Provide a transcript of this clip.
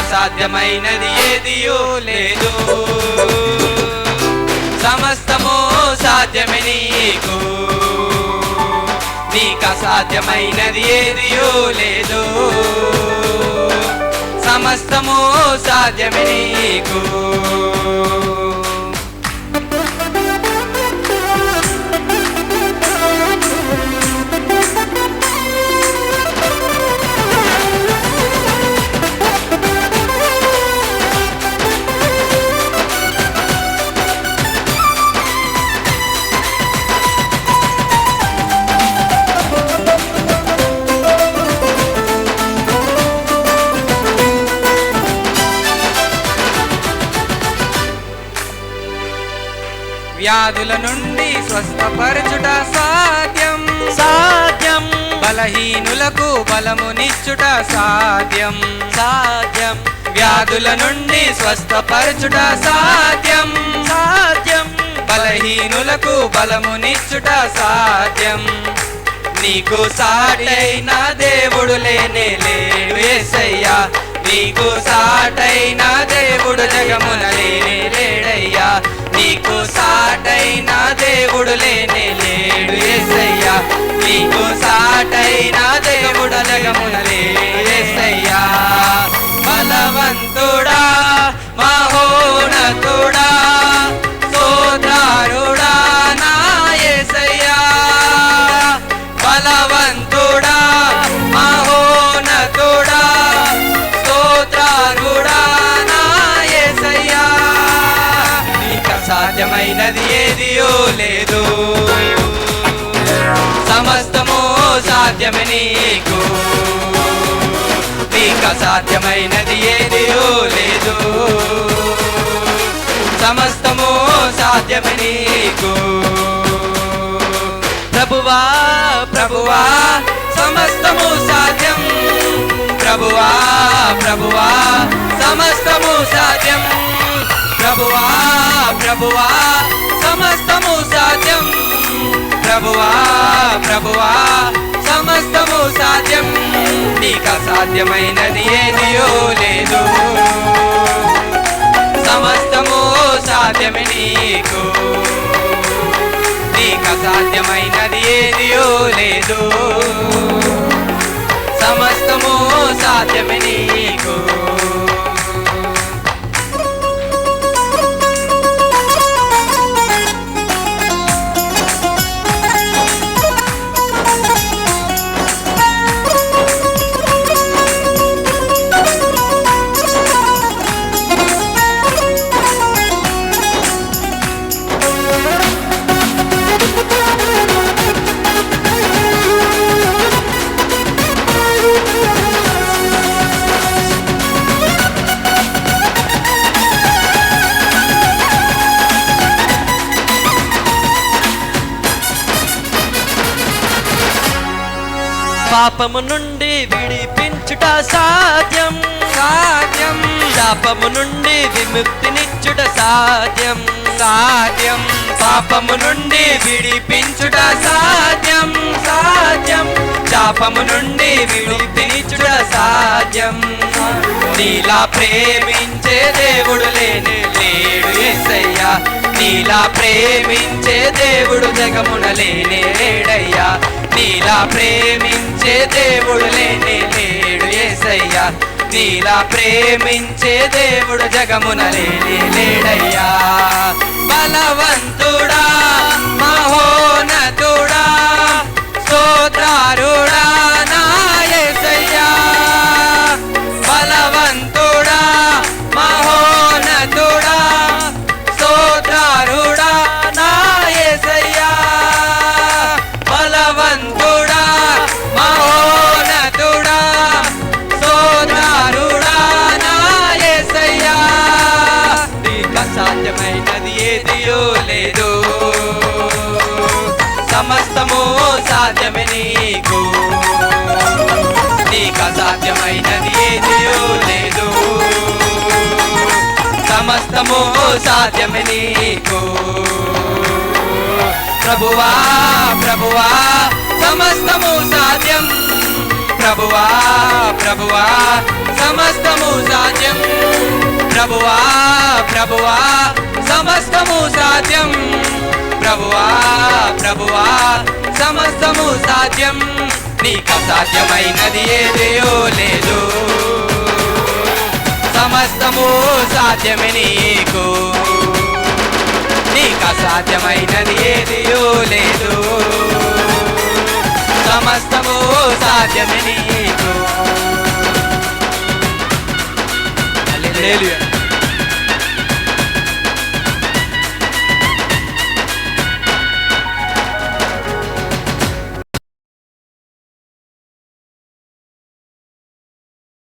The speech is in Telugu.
అసాధ్యమైనది ఏదియో లేదు. సమస్తము సాధ్యమే నీకు, నీకు అసాధ్యమైనది ఏదియో లేదు. సమస్తము సాధ్యమే నీకు. వ్యాధుల నుండి స్వస్థపరచుట సాధ్యం సాధ్యం. బలహీనులకు బలమునిచ్చుట సాధ్యం సాధ్యం. వ్యాధుల నుండి స్వస్థపరచుట సాధ్యం సాధ్యం. బలహీనులకు బలమునిచ్చుట సాధ్యం. నీకు సాటైన దేవుడు లేనే లేడు యేసయ్యా, నీకు సాటైన దేవుడు జగమున లేనే లేడయ్యా, నీకు సాటైన దేవుడు లేనే లేడు యేసయ్యా, నీకు సాటైన దేవుడు జగమున లేడు యేసయ్యా. బలవంతుడా మహోన్నతుడా స్తోత్రారుడా నా యేసయ్యా, బలవంతుడా మహోన్నతుడా స్తోత్రారుడా నా యేసయ్యా. నీకు అసాధ్యమైనది ఏదియో లేదు, సమస్తము సాధ్యమే నీకు, నీకు అసాధ్యమైనది ఏదియో లేదు. సమస్తము సాధ్యమే నీకు. ప్రభువా ప్రభువా సమస్తము సాధ్యం, ప్రభువా ప్రభువా సమస్తము సాధ్యం, ప్రభువా ప్రభువా సమస్తము సాధ్యం, ప్రభువా ప్రభువా సమస్తము సాధ్యం. నీకు అసాధ్యమైనది ఏదియో లేదు, సమస్తము సాధ్యమే నీకు, నీకు అసాధ్యమైనది ఏదియో లేదు. సమస్తము సాధ్యమే నీకు. పాపము నుండి విడిపించుట సాధ్యం సాధ్యం శాపము నుండి విముక్తినిచ్చుట సాధ్యం సాధ్యం పాపము నుండి విడిపించుట సాధ్యం సాధ్యం శాపము నుండి విడిపించుట సాధ్యం. నీలా ప్రేమించే దేవుడు లేనే లేడు యేసయ్యా, నీలా ప్రేమించే దేవుడు జగమున లేనే లేడయ్యా, నీలా ప్రేమించే దేవుడు లేనే లేడు యేసయ్యా, నీలా ప్రేమించే దేవుడు జగమున లేనే లేడయ్యా. బలవంతుడా మహోన్నతుడా స్తోత్రారుడా నా యేసయ్యా, బలవంతుడా మహోన్నతుడా స్తోత్రారుడా నా యేసయ్యా, బలవంతుడా మహోన్నతుడా స్తోత్రారుడా నా యేసయ్యా. నీకు అసాధ్యమైనది ఏదియో లేదు, సమస్తము సాధ్యమే నీకు, నీకు అసాధ్యమైనది ఏదియో లేదు, సమస్తము సాధ్యమే నీకు. ప్రభువా ప్రభువా సమస్తము సాధ్యం, ప్రభువా ప్రభువా సమస్తము సాధ్యం, ప్రభువా ప్రభువా సమస్తము సాధ్యం ప్రభువా ప్రభువా సమస్తము సాధ్యం నీకు అసాధ్యమైనది ఏదియో లేదు సమస్తము సాధ్యమే నీకు నీకు అసాధ్యమైనది ఏదియో లేదు సమస్తము సాధ్యమే నీకు హల్లెలూయా.